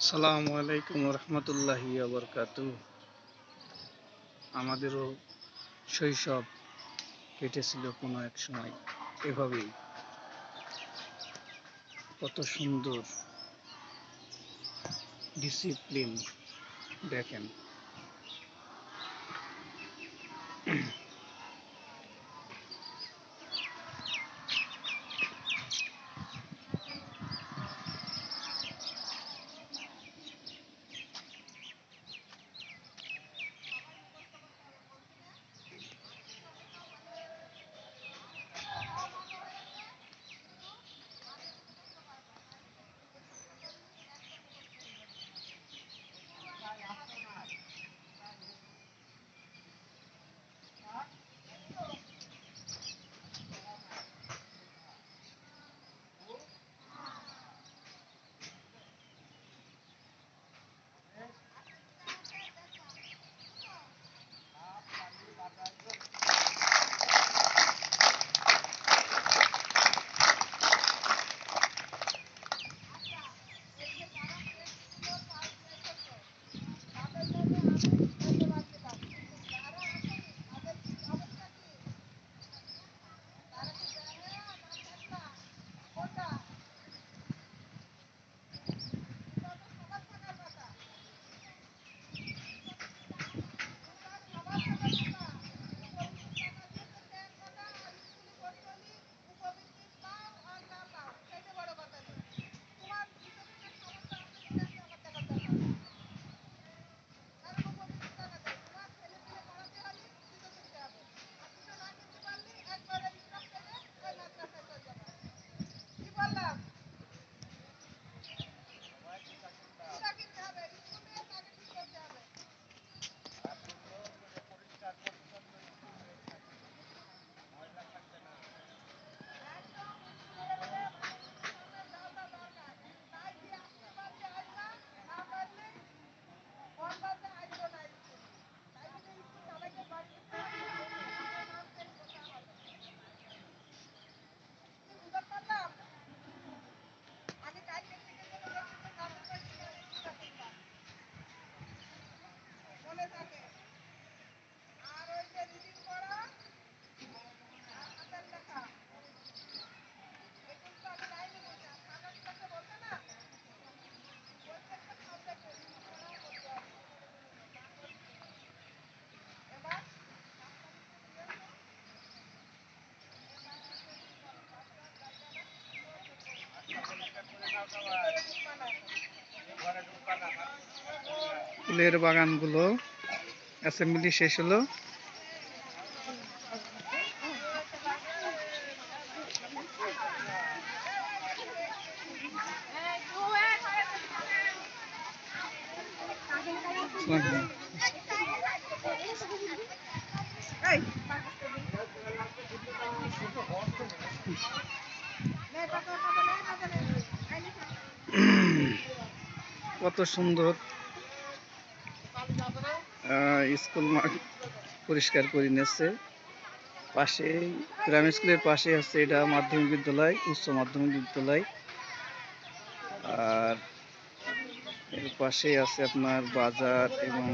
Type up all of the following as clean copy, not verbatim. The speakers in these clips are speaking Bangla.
আসসালামু আলাইকুম রহমতুল্লাহি ওয়া আমাদেরও শৈশব কেটেছিল কোনো এক সময় এভাবেই। কত সুন্দর ডিসিপ্লিন দেখেন। ফুলের বাগানগুলো অ্যাসেম্বলি শেষ হলো। কত সুন্দর স্কুল মাঠ পরিষ্কার করে নিয়েছে। পাশে প্রাইমারি স্কুলের পাশে হচ্ছে এটা মাধ্যমিক বিদ্যালয়, উচ্চ মাধ্যমিক বিদ্যালয়। আর এর পাশে আছে আপনার বাজার এবং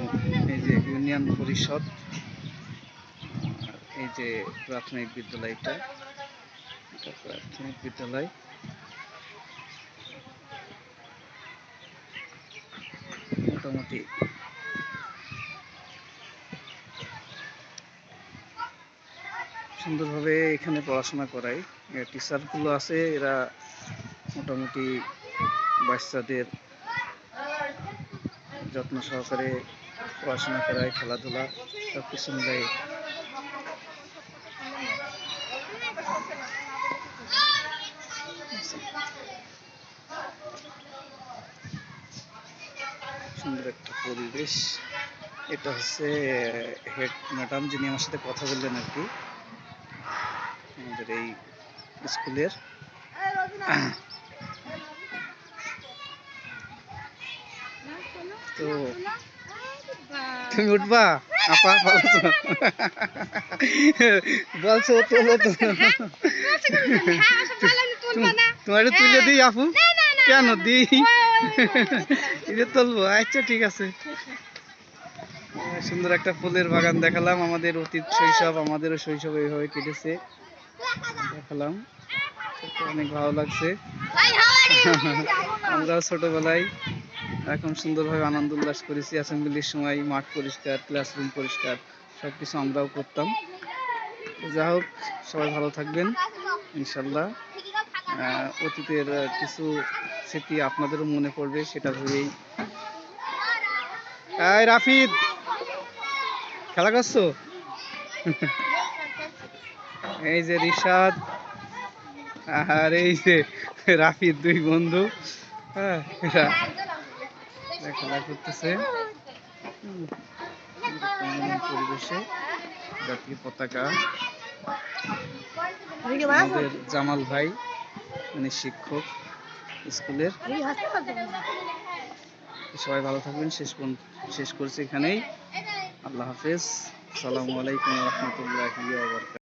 এই যে ইউনিয়ন পরিষদ। এই যে প্রাথমিক বিদ্যালয়টা, এটা প্রাথমিক বিদ্যালয়। মোটামুটি সুন্দরভাবে এখানে পড়াশোনা করায়। টিচারগুলো আছে, এরা মোটামুটি বাচ্চাদের যত্ন সহকারে পড়াশোনা করায়, খেলাধুলা সব কিছু মিলাই। সুন্দর একটা পরিবেশ। এটা হচ্ছে হেড ম্যাডাম, যিনি আমার সাথে কথা বললেন আর কি, আমাদের এই স্কুলের। তো তুমি উঠবা আপা? বলছো তোলো তো, তোমার তুলে দিই আপু। কেন দিই? ঈদের তুলবো, আচ্ছা ঠিক আছে। সুন্দর একটা ফুলের বাগান দেখালাম, আমাদের অতীত শৈশব, আমাদেরও শৈশব এইভাবে কেটেছে, দেখালাম। অনেক ভালো লাগছে। আমরাও ছোটবেলায় এখন সুন্দরভাবে আনন্দ উল্লাস করেছি। অ্যাসেম্বলির সময় মাঠ পরিষ্কার, ক্লাসরুম পরিষ্কার, সবকিছু আমরাও করতাম। যা হোক, সবাই ভালো থাকবেন ইনশাল্লাহ। অতীতের কিছু স্মৃতি আপনাদেরও মনে পড়বে, সেটা ভেবেই। রাফিদ, খেলা করছো? এই যে রিশাদ আর এই যে রাফিদ, দুই বন্ধু। হ্যাঁ, খেলা করতেছে পরিবেশে। জাতীয় পতাকা, আমাদের জামাল ভাই, মানে শিক্ষক স্কুলের। সবাই ভালো থাকবেন। শেষ করছি এখানেই। আল্লাহ হাফেজ। আসসালামু আলাইকুম ওয়া রাহমাতুল্লাহি ওয়া বারাকাতুহু।